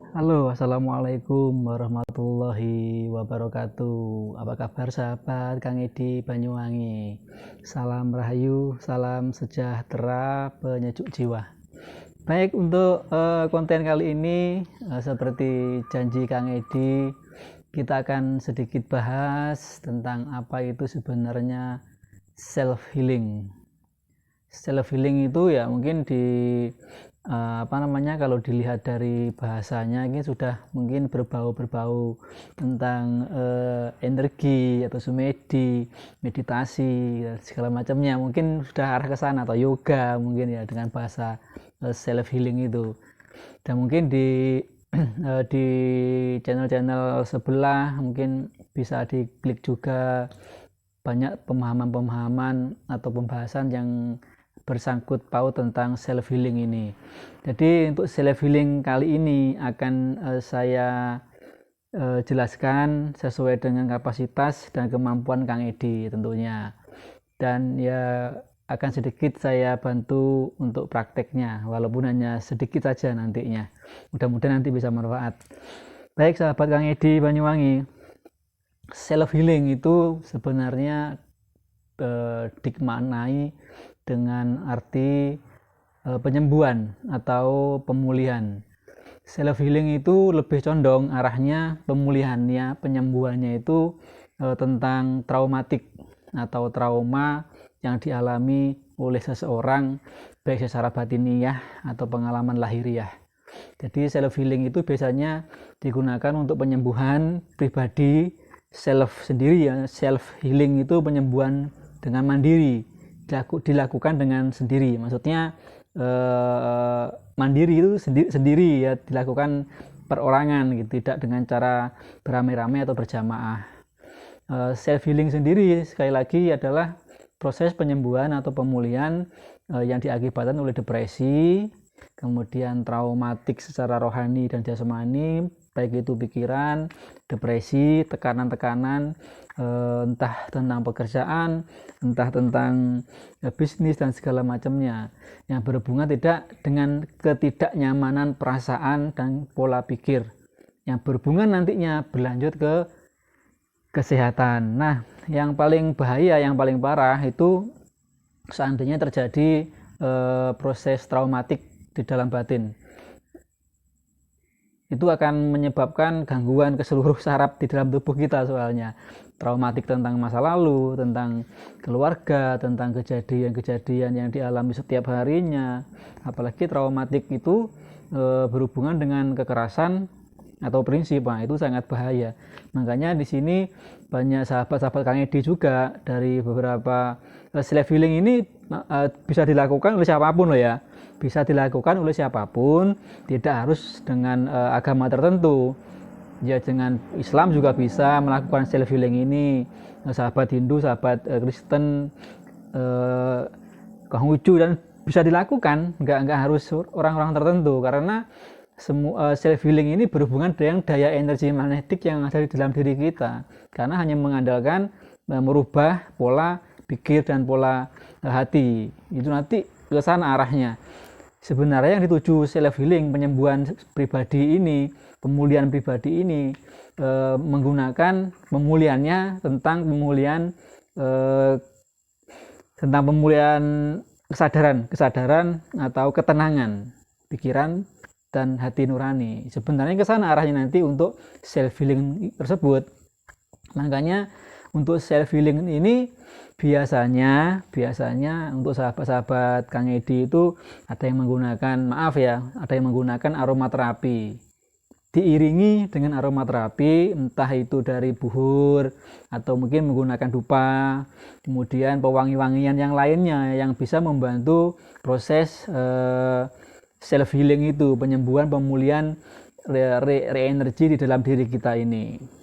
Halo, assalamualaikum warahmatullahi wabarakatuh. Apa kabar sahabat Kang Edi Banyuwangi? Salam rahayu, salam sejahtera, penyejuk jiwa. Baik, untuk konten kali ini seperti janji Kang Edi, kita akan sedikit bahas tentang apa itu sebenarnya self healing. Self healing itu ya mungkin kalau dilihat dari bahasanya ini sudah mungkin berbau tentang energi atau sumedi, meditasi segala macamnya, mungkin sudah arah ke sana, atau yoga mungkin ya dengan bahasa self healing itu. Dan mungkin di channel-channel sebelah mungkin bisa diklik juga, banyak pemahaman-pemahaman atau pembahasan yang bersangkut paut tentang self healing ini. Jadi untuk self healing kali ini akan saya jelaskan sesuai dengan kapasitas dan kemampuan Kang Edi tentunya. Dan ya akan sedikit saya bantu untuk prakteknya, walaupun hanya sedikit saja nantinya. Mudah-mudahan nanti bisa bermanfaat. Baik sahabat Kang Edi Banyuwangi, self healing itu sebenarnya dimaknai dengan arti penyembuhan atau pemulihan. Self healing itu lebih condong arahnya pemulihannya, penyembuhannya itu tentang traumatik atau trauma yang dialami oleh seseorang, baik secara batiniah atau pengalaman lahiriah. Jadi self healing itu biasanya digunakan untuk penyembuhan pribadi, self sendiri ya. Self healing itu penyembuhan dengan mandiri, dilakukan dengan sendiri. Maksudnya mandiri itu sendiri ya, dilakukan perorangan gitu, tidak dengan cara beramai-ramai atau berjamaah. Self healing sendiri sekali lagi adalah proses penyembuhan atau pemulihan yang diakibatkan oleh depresi, kemudian traumatik secara rohani dan jasmani, baik itu pikiran, depresi, tekanan-tekanan, entah tentang pekerjaan, entah tentang bisnis dan segala macamnya, yang berhubungan tidak dengan ketidaknyamanan perasaan dan pola pikir, yang berhubungan nantinya berlanjut ke kesehatan. Nah, yang paling bahaya, yang paling parah itu seandainya terjadi proses traumatik di dalam batin. Itu akan menyebabkan gangguan ke seluruh saraf di dalam tubuh kita. Soalnya traumatik tentang masa lalu, tentang keluarga, tentang kejadian-kejadian yang dialami setiap harinya. Apalagi traumatik itu berhubungan dengan kekerasan atau prinsip, nah itu sangat bahaya. Makanya di sini banyak sahabat-sahabat Kang Edi juga dari beberapa self healing ini bisa dilakukan oleh siapapun loh ya. Bisa dilakukan oleh siapapun, tidak harus dengan agama tertentu. Ya, dengan Islam juga bisa melakukan self healing ini. Sahabat Hindu, sahabat Kristen, Konghucu, dan bisa dilakukan, nggak harus orang-orang tertentu, karena semua self healing ini berhubungan dengan daya energi magnetik yang ada di dalam diri kita, karena hanya mengandalkan merubah pola pikir dan pola hati. Itu nanti ke sana arahnya. Sebenarnya yang dituju self healing, penyembuhan pribadi ini, pemulihan pribadi ini, menggunakan pemulihannya tentang pemulihan kesadaran atau ketenangan pikiran dan hati nurani. Sebenarnya ke sana arahnya nanti untuk self healing tersebut. Makanya untuk self healing ini biasanya untuk sahabat-sahabat Kang Edi itu ada yang menggunakan aromaterapi, diiringi dengan aromaterapi, entah itu dari buhur atau mungkin menggunakan dupa, kemudian pewangi-wangian yang lainnya yang bisa membantu proses self healing itu, penyembuhan, pemulihan, re-energi di dalam diri kita ini.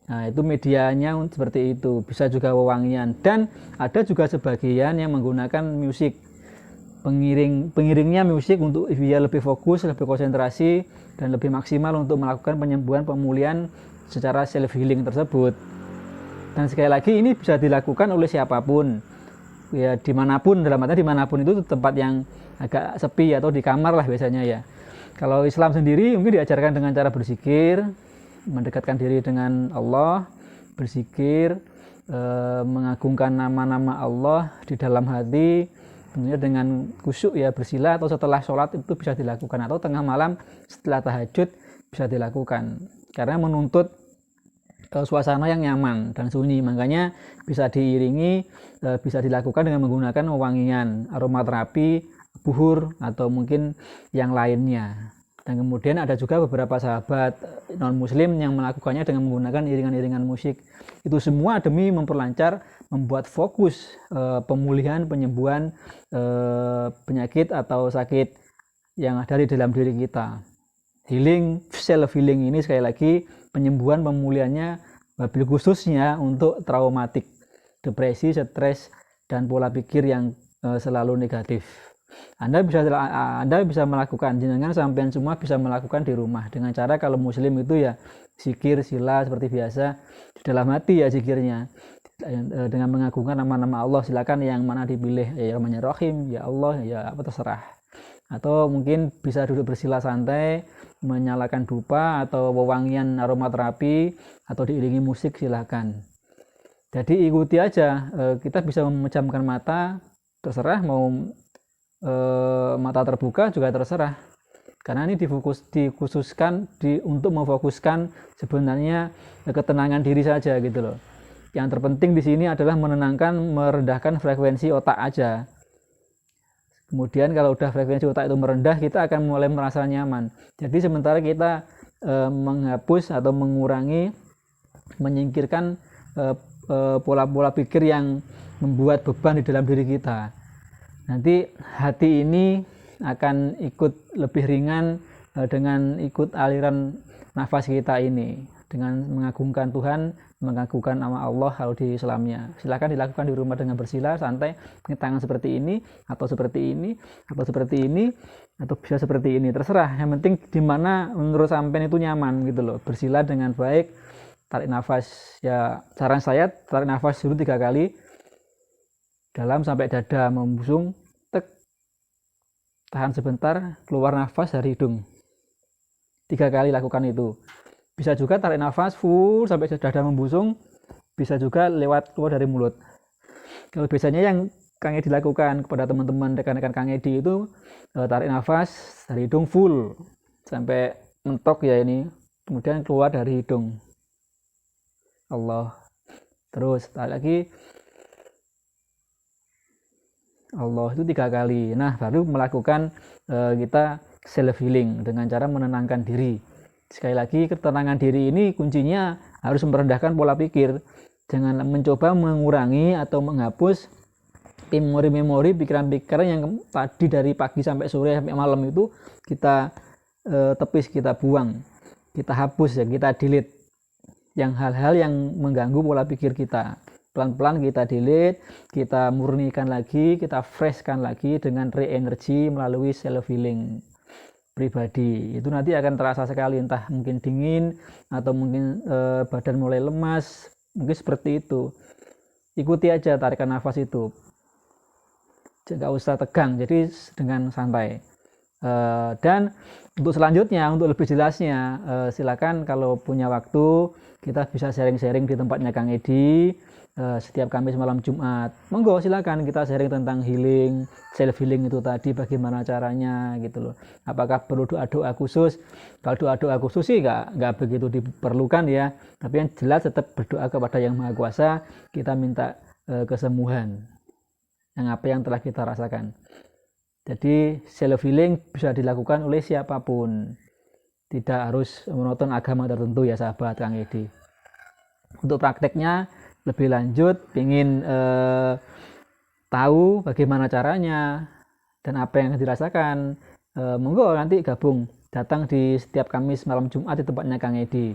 Nah, itu medianya seperti itu. Bisa juga wewangian, dan ada juga sebagian yang menggunakan musik, pengiringnya musik untuk biar lebih fokus, lebih konsentrasi, dan lebih maksimal untuk melakukan penyembuhan, pemulihan secara self healing tersebut. Dan sekali lagi ini bisa dilakukan oleh siapapun ya, dimanapun, dalam arti dimanapun itu tempat yang agak sepi atau di kamar lah biasanya ya. Kalau Islam sendiri mungkin diajarkan dengan cara berzikir, mendekatkan diri dengan Allah, berzikir, mengagungkan nama-nama Allah di dalam hati, tentunya dengan khusyuk ya, bersila, atau setelah sholat itu bisa dilakukan, atau tengah malam setelah tahajud bisa dilakukan, karena menuntut suasana yang nyaman dan sunyi. Makanya bisa diiringi, bisa dilakukan dengan menggunakan wewangian, aromaterapi, buhur, atau mungkin yang lainnya. Dan kemudian ada juga beberapa sahabat non muslim yang melakukannya dengan menggunakan iringan-iringan musik. Itu semua demi memperlancar, membuat fokus pemulihan, penyembuhan penyakit atau sakit yang ada di dalam diri kita. Healing, self healing ini sekali lagi penyembuhan, pemulihannya wabil khususnya untuk traumatik, depresi, stres, dan pola pikir yang selalu negatif. Anda bisa melakukan, jenengan sampean semua bisa melakukan di rumah dengan cara, kalau muslim itu ya zikir, sila seperti biasa di dalam hati ya zikirnya, dengan mengagungkan nama-nama Allah. Silakan yang mana dipilih, ya Rahman ya Rahim, ya Allah, ya apa terserah. Atau mungkin bisa duduk bersila santai, menyalakan dupa atau wewangian aromaterapi, atau diiringi musik, silakan. Jadi ikuti aja, kita bisa memejamkan mata, terserah, mau mata terbuka juga terserah, karena ini dikhususkan untuk memfokuskan sebenarnya ketenangan diri saja gitu loh. Yang terpenting di sini adalah menenangkan, merendahkan frekuensi otak aja. Kemudian kalau udah frekuensi otak itu merendah, kita akan mulai merasa nyaman. Jadi sementara kita menghapus atau mengurangi, menyingkirkan pola-pola pikir yang membuat beban di dalam diri kita, nanti hati ini akan ikut lebih ringan dengan ikut aliran nafas kita ini, dengan mengagungkan Tuhan, mengagungkan nama Allah kalau di Islamnya. Silakan dilakukan di rumah dengan bersila, santai, tangan seperti ini, atau seperti ini, atau seperti ini, atau bisa seperti ini, terserah. Yang penting di mana menurut sampean itu nyaman gitu loh. Bersila dengan baik, tarik nafas, ya saran saya tarik nafas dulu 3 kali dalam sampai dada membusung, tek, tahan sebentar, keluar nafas dari hidung. 3 kali lakukan itu. Bisa juga tarik nafas full sampai dada membusung, bisa juga lewat keluar dari mulut. Kalau biasanya yang Kang Edi lakukan kepada teman-teman rekan-rekan Kang Edi itu, tarik nafas dari hidung full sampai mentok ya ini, kemudian keluar dari hidung. Allah. Terus tarik lagi, Allah, itu 3 kali. Nah, baru melakukan kita self healing dengan cara menenangkan diri. Sekali lagi, ketenangan diri ini kuncinya harus merendahkan pola pikir. Jangan mencoba mengurangi atau menghapus memori-memori, pikiran-pikiran yang tadi dari pagi sampai sore sampai malam itu kita tepis, kita buang, kita hapus ya, kita delete yang hal-hal yang mengganggu pola pikir kita. Pelan-pelan kita delete, kita murnikan lagi, kita freshkan lagi dengan re-energy melalui self healing pribadi. Itu nanti akan terasa sekali, entah mungkin dingin atau mungkin badan mulai lemas, mungkin seperti itu. Ikuti aja tarikan nafas itu, nggak usah tegang, jadi dengan santai. Dan untuk selanjutnya, untuk lebih jelasnya, silakan kalau punya waktu kita bisa sharing-sharing di tempatnya Kang Edi setiap Kamis malam Jumat. Monggo silakan kita sharing tentang healing, self healing itu tadi, bagaimana caranya gitu loh. Apakah perlu doa-doa khusus? Kalau doa-doa khusus sih nggak begitu diperlukan ya, tapi yang jelas tetap berdoa kepada Yang Maha Kuasa, kita minta kesembuhan yang apa yang telah kita rasakan. Jadi self healing bisa dilakukan oleh siapapun, tidak harus menonton agama tertentu ya sahabat Kang Edi. Untuk prakteknya lebih lanjut, ingin tahu bagaimana caranya dan apa yang dirasakan, monggo nanti gabung, datang di setiap Kamis malam Jumat di tempatnya Kang Edi.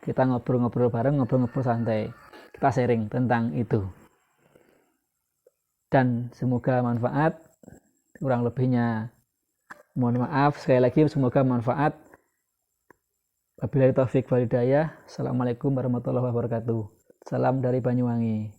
Kita ngobrol-ngobrol bareng, ngobrol-ngobrol santai, kita sharing tentang itu. Dan semoga manfaat. Kurang lebihnya mohon maaf sekali lagi, semoga manfaat. Wabillahi taufik wal hidayah. Assalamualaikum warahmatullahi wabarakatuh. Salam dari Banyuwangi.